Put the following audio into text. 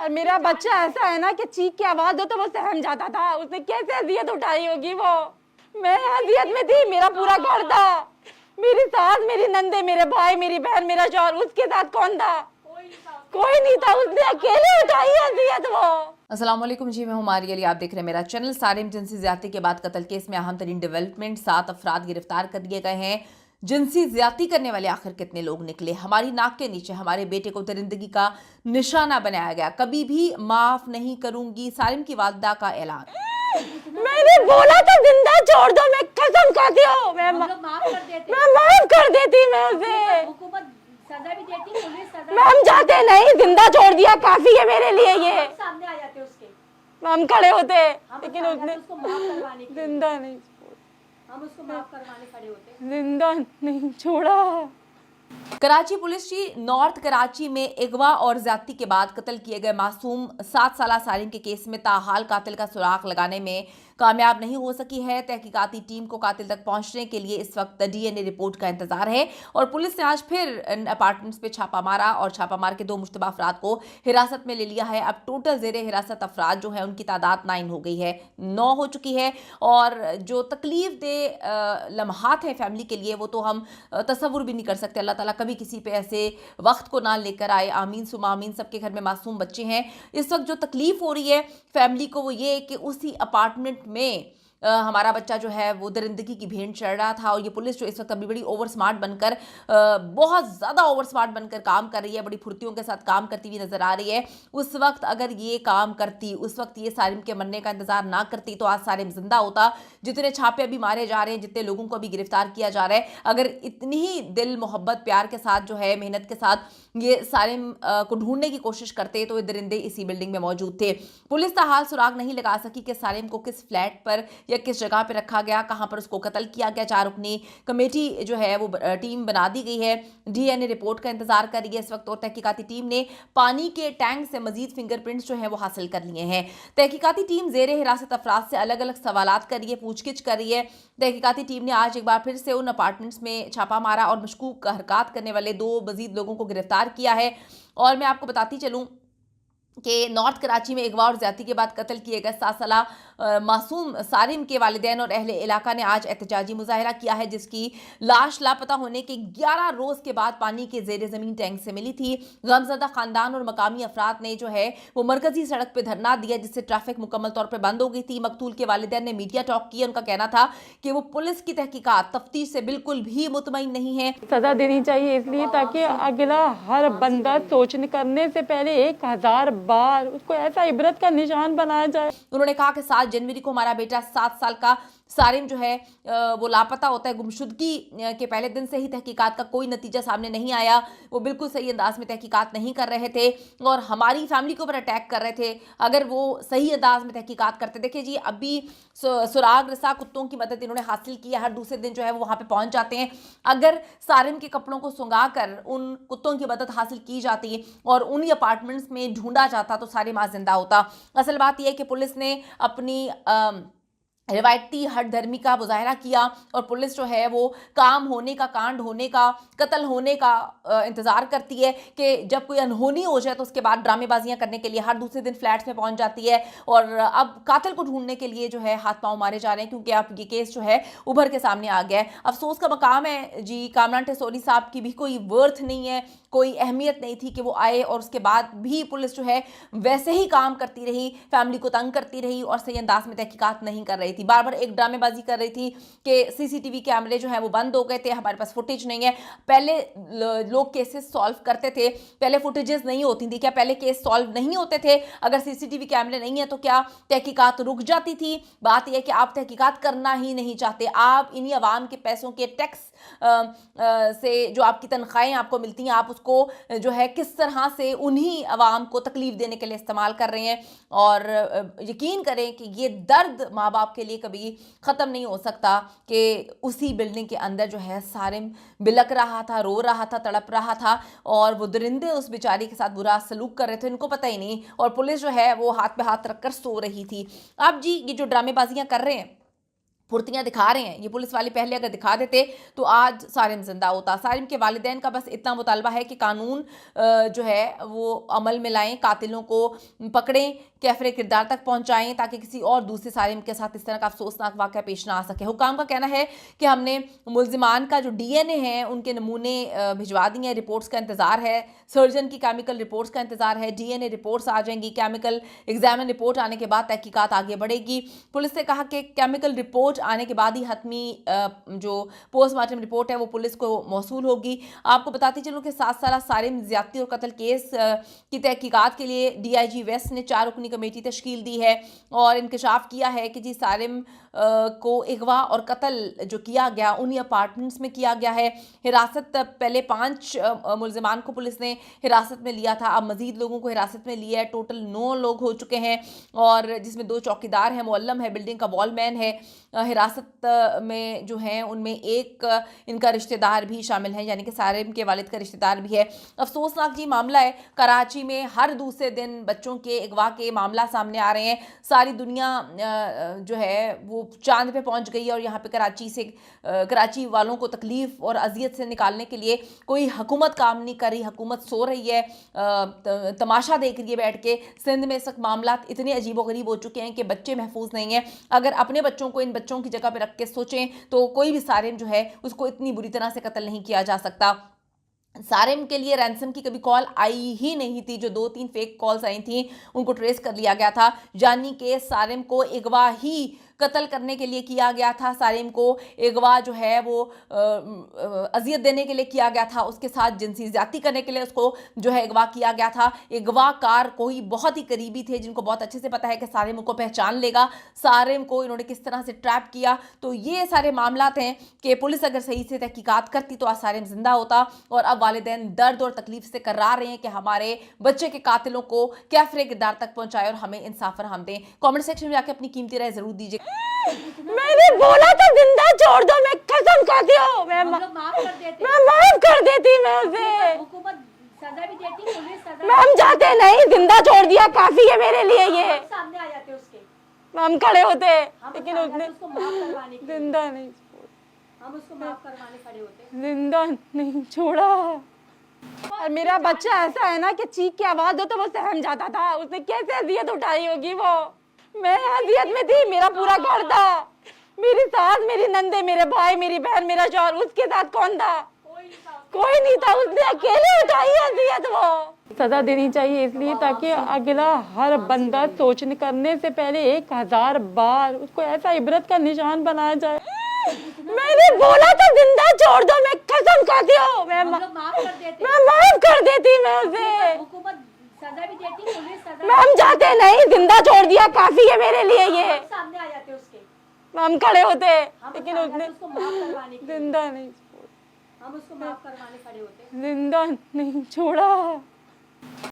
और मेरा बच्चा ऐसा है ना कि चीख की आवाज दो तो वो सहम जाता था। उसने कैसे अजियत उठाई होगी वो। मैं अजियत में थी, मेरा पूरा घर था, मेरी सास, मेरी नंदे, मेरे भाई, मेरी बहन, मेरा शौहर, उसके साथ कौन था? कोई नहीं था। उसने अकेले उठाई अजियत वो। अस्सलाम वालेकुम जी, मैं हूं मारिया अली। आप देख रहे हैं मेरा चैनल। सारिम जिनसी ज्यादती के बाद कत्ल केस में अहम तरीन डेवलपमेंट, 7 अफराद गिरफ्तार कर लिए गए हैं। जिनसी ज्यादती करने वाले आखिर कितने लोग निकले? हमारी नाक के नीचे हमारे बेटे को दरिंदगी का निशाना बनाया गया। कभी भी माफ नहीं करूंगी, सारिम की वालदा का ऐलान। मैंने बोला था जिंदा छोड़ दो, मैं कसम खाती हूँ मैं माफ कर देती। मैं उसे हुकूमत सजा भी देती, पुलिस सजा मैं हम जाते नहीं, जिंदा छोड़ दिया काफी है मेरे लिए। ये सामने आ जाते उसके, हम खड़े होते हम लेकिन आ उसने जाते उसको माफ करवाने के लिए। जिंदा नहीं, हम उसको माफ करवाने खड़े होते। जिंदा नहीं छोड़ा। कराची पुलिस की नॉर्थ कराची में अगवा और ज्यादती के बाद कत्ल किए गए मासूम 7 साला सारिम के केस में ताहाल कातिल का सुराग लगाने में कामयाब नहीं हो सकी है। तहकीकाती टीम को कातिल तक पहुंचने के लिए इस वक्त डीएनए रिपोर्ट का इंतजार है और पुलिस ने आज फिर इन अपार्टमेंट्स पे छापा मारा और छापा मार के 2 मुश्तबा अफराद को हिरासत में ले लिया है। अब टोटल जेरे हिरासत अफराद जो है उनकी तादाद 9 हो गई है, 9 हो चुकी है। और जो तकलीफ दे लम्हात हैं फैमिली के लिए वो तो हम तसव्वुर भी नहीं कर सकते। अल्लाह ताला कभी किसी पे ऐसे वक्त को ना लेकर आए। आमीन सुमा आमीन। सबके घर में मासूम बच्चे हैं। इस वक्त जो तकलीफ हो रही है फैमिली को वो ये कि उसी अपार्टमेंट में हमारा बच्चा जो है वो दरिंदगी की भेंट चढ़ रहा था और ये पुलिस जो इस वक्त अभी बड़ी ओवर स्मार्ट बनकर बहुत ज़्यादा ओवर स्मार्ट बनकर काम कर रही है, बड़ी फुर्तियों के साथ काम करती हुई नजर आ रही है। उस वक्त अगर ये काम करती, उस वक्त ये सारिम के मरने का इंतजार ना करती तो आज सारिम जिंदा होता। जितने छापे अभी मारे जा रहे हैं, जितने लोगों को अभी गिरफ्तार किया जा रहा है, अगर इतनी ही दिल मोहब्बत प्यार के साथ जो है मेहनत के साथ ये सारिम को ढूंढने की कोशिश करते तो ये दरिंदे इसी बिल्डिंग में मौजूद थे। पुलिस ताहाल सुराग नहीं लगा सकी कि सारिम को किस फ्लैट पर या किस जगह पे रखा गया, कहां पर उसको कत्ल किया गया। 4 रुकनी कमेटी जो है वो टीम बना दी गई है, डीएनए रिपोर्ट का इंतजार कर रही है इस वक्त। और तहकीकाती टीम ने पानी के टैंक से मजीद फिंगरप्रिंट्स जो है वो हासिल कर लिए हैं। तहकीकाती टीम जेरे हिरासत अफराद से अलग अलग सवालात कर रही है, पूछगिछ कर रही है। तहकीकाती टीम ने आज एक बार फिर से उन अपार्टमेंट्स में छापा मारा और मशकूक हरकत करने वाले 2 मजीद लोगों को गिरफ्तार किया है। और मैं आपको बताती चलूं कि नॉर्थ कराची में अगवा और ज्यादती के बाद कत्ल किए गए 7 साला मासूम सारिम के वालिदैन और अहले इलाका ने आज एहतजाजी मुजाहरा किया है, जिसकी लाश लापता होने के 11 रोज के बाद पानी के जेर जमीन टैंक से मिली थी। गमजदा खानदान और मकामी अफराद ने जो है वो मरकजी सड़क पर धरना दिया, जिससे ट्रैफिक मुकम्मल तौर पर बंद हो गई थी। मकतूल के वालिदैन ने मीडिया टॉक किया। उनका कहना था कि वो पुलिस की तहकीकात तफ्तीश से बिल्कुल भी मुतमईन नहीं है। सजा देनी चाहिए इसलिए ताकि अगला हर बंदा सोचने करने से पहले 1000 बार उसको ऐसा इबरत का निशान बनाया जाए। उन्होंने कहा कि 7 जनवरी को हमारा बेटा 7 साल का सारिम जो है वो लापता होता है। गुमशुदगी के पहले दिन से ही तहकीकात का कोई नतीजा सामने नहीं आया। वो बिल्कुल सही अंदाज में तहकीकात नहीं कर रहे थे और हमारी फैमिली के ऊपर अटैक कर रहे थे। अगर वो सही अंदाज में तहकीकात करते, देखिए जी अभी सुराग रसा कुत्तों की मदद इन्होंने हासिल की है। हर दूसरे दिन जो है वो वहाँ पे पहुँच जाते हैं। अगर सारिम के कपड़ों को सुंगा कर उन कुत्तों की मदद हासिल की जाती और उन्हीं अपार्टमेंट्स में ढूंढा जाता तो सारिम आज जिंदा होता। असल बात यह है कि पुलिस ने अपनी रिवायती हठधर्मी का मुजाहरा किया और पुलिस जो है वो काम होने का, कांड होने का, कत्ल होने का इंतजार करती है कि जब कोई अनहोनी हो जाए तो उसके बाद ड्रामेबाजियां करने के लिए हर दूसरे दिन फ्लैट्स में पहुंच जाती है। और अब कातिल को ढूंढने के लिए जो है हाथ पांव मारे जा रहे हैं, क्योंकि अब ये केस जो है उभर के सामने आ गया है। अफसोस का मकाम है जी, कामरान टेसोरी साहब की भी कोई वर्थ नहीं है, कोई अहमियत नहीं थी कि वो आए और उसके बाद भी पुलिस जो है वैसे ही काम करती रही, फैमिली को तंग करती रही और सही अंदाज में तहकीकात नहीं कर रही थी। बार बार एक ड्रामेबाजी कर रही थी कि सीसीटीवी कैमरे जो है वो बंद हो गए थे, हमारे पास फुटेज नहीं है। पहले लोग केसेस सॉल्व करते थे, पहले फुटेजेस नहीं होती थी। क्या पहले केस सॉल्व नहीं होते थे? अगर सीसीटीवी कैमरे नहीं है तो क्या तहकीकात रुक जाती थी? बात यह है कि आप तहकीकात करना ही नहीं चाहते। आप इन्हीं अवाम के पैसों के टैक्स से जो आपकी तनख्वाहें आपको मिलती हैं, आप उसको जो है किस तरह से उन्हीं अवाम को तकलीफ देने के लिए इस्तेमाल कर रहे हैं। और यकीन करें कि ये दर्द माँ बाप के लिए कभी ख़त्म नहीं हो सकता कि उसी बिल्डिंग के अंदर जो है सारिम बिलक रहा था, रो रहा था, तड़प रहा था और वो दरिंदे उस बेचारी के साथ बुरा सलूक कर रहे थे, इनको पता ही नहीं। और पुलिस जो है वो हाथ पे हाथ रखकर सो रही थी। अब जी ये जो ड्रामेबाजियां कर रहे हैं फुर्तियां दिखा रहे हैं। ये पुलिस वाले पहले अगर दिखा देते तो आज सारिम जिंदा होता। सारिम के वालिदैन का बस इतना मुतालबा है कि कानून जो है वो अमल में लाएं, कातिलों को पकड़ें, कैफरे किरदार तक पहुंचाएं, ताकि किसी और दूसरे सारिम के साथ इस तरह का अफसोसनाक वाक़या पेश ना आ सके। हुकाम का कहना है कि हमने मुल्जिमान का जो DNA है उनके नमूने भिजवा दिए हैं, रिपोर्ट्स का इंतज़ार है, सर्जन की केमिकल रिपोर्ट्स का इंतज़ार है, DNA रिपोर्ट्स आ जाएंगी, केमिकल एग्जामिन रिपोर्ट आने के बाद तहकीकात आगे बढ़ेगी। पुलिस ने कहा कि केमिकल रिपोर्ट आने के बाद ही हतमी जो पोस्टमार्टम रिपोर्ट है वो पुलिस को मौसूल होगी। आपको बताती चलूँ कि 7 साला सारिम ज़्यादती और कत्ल केस की तहकीकात के लिए DIG वेस्ट ने 4 रुकनी कमेटी तश्कील दी है और इंकशाफ किया है कि जी सारिम को अगवा और कत्ल जो किया गया उन्हीं अपार्टमेंट्स में किया गया है। हिरासत पहले 5 मुल्जिमान को पुलिस ने हिरासत में लिया था, अब मजीद लोगों को हिरासत में लिया है। टोटल 9 लोग हो चुके हैं और जिसमें 2 चौकीदार हैं, मुअल्लम है, बिल्डिंग का वॉलमैन है। हिरासत में जो हैं उनमें एक इनका रिश्तेदार भी शामिल है, यानी कि सारिम के वालिद का रिश्तेदार भी है। अफसोसनाक जी मामला है। कराची में हर दूसरे दिन बच्चों के अगवा के मामला सामने आ रहे हैं। सारी दुनिया जो है वो चांद पे पहुंच गई है और यहाँ पे कराची वालों को तकलीफ और अजियत से निकालने के लिए कोई हुकूमत काम नहीं कर रही। हुकूमत सो रही है, तमाशा देख रही है बैठ के। सिंध में इस वक्त मामला इतने अजीबोगरीब हो चुके हैं कि बच्चे महफूज नहीं हैं। अगर अपने बच्चों को इन बच्चों की जगह पे रख के सोचें तो कोई भी सारिम जो है उसको इतनी बुरी तरह से कत्ल नहीं किया जा सकता। सारिम के लिए रैंसम की कभी कॉल आई ही नहीं थी। जो 2-3 फेक कॉल्स आई थी उनको ट्रेस कर लिया गया था, यानी कि सारिम को अगवा ही कत्ल करने के लिए किया गया था। सारिम को अगवा जो है वो अजियत देने के लिए किया गया था, उसके साथ जिनसी ज्यादती करने के लिए उसको जो है अगवा किया गया था। अगवाकार कोई बहुत ही करीबी थे जिनको बहुत अच्छे से पता है कि सारिम उनको पहचान लेगा। सारिम को इन्होंने किस तरह से ट्रैप किया। तो ये सारे मामलात हैं कि पुलिस अगर सही से तहकीकात करती तो आज सारिम जिंदा होता। और अब वालिदैन दर्द और तकलीफ से कर्रा रहे हैं कि हमारे बच्चे के कातिलों को कैफरे किरदार तक पहुंचाए और हमें इंसाफ फराहम दें। कमेंट सेक्शन में जाके अपनी कीमती राय जरूर दीजिए। मैंने बोला था जिंदा छोड़ दो, मैं कसम खाती हूँ मैं हम लोग माफ कर देते, मैं माफ कर देती मैं उसे। हुकूमत सजा भी देती, पुलिस सजा मैं हम जाते नहीं, जिंदा छोड़ दिया काफी है मेरे लिए। ये हम सामने आ जाते उसके, हम खड़े होते हम लेकिन सामने उसने उसको माफ करवाने के लिए, जिंदा नहीं, हम उसको माफ करवाने खड़े होते। जिंदा नहीं छोड़ा। और मेरा बच्चा ऐसा है ना कि चीख की आवाज दो तो वो सहम जाता था। उसने कैसे अजियत उठाई होगी वो। मैं अजियत में थी, मेरा पूरा घर था, मेरी सास, मेरी नंदे, मेरे भाई, मेरी बहन, मेरा शौहर। उसके साथ कौन था? कोई नहीं था। उसने अकेले उठाई अजियत वो। सजा देनी चाहिए इसलिए ताकि अगला हर बंदा सोचने करने से पहले 1000 बार उसको ऐसा इबरत का निशान बनाया जाए। मैंने बोला था जिंदा छोड़ दो, मैं कसम खाती हूँ मैं हम लोग माफ कर देते, मैं माफ कर देती मैं उसे। हुकूमत सजा भी देती, पुलिस सजा मैं हम जाते नहीं, जिंदा छोड़ दिया काफी है मेरे लिए। ये हम सामने आ जाते उसके, हम खड़े होते हम लेकिन सामने उसने उसको माफ करवाने के लिए, जिंदा नहीं, हम उसको माफ करवाने खड़े होते। जिंदा नहीं छोड़ा।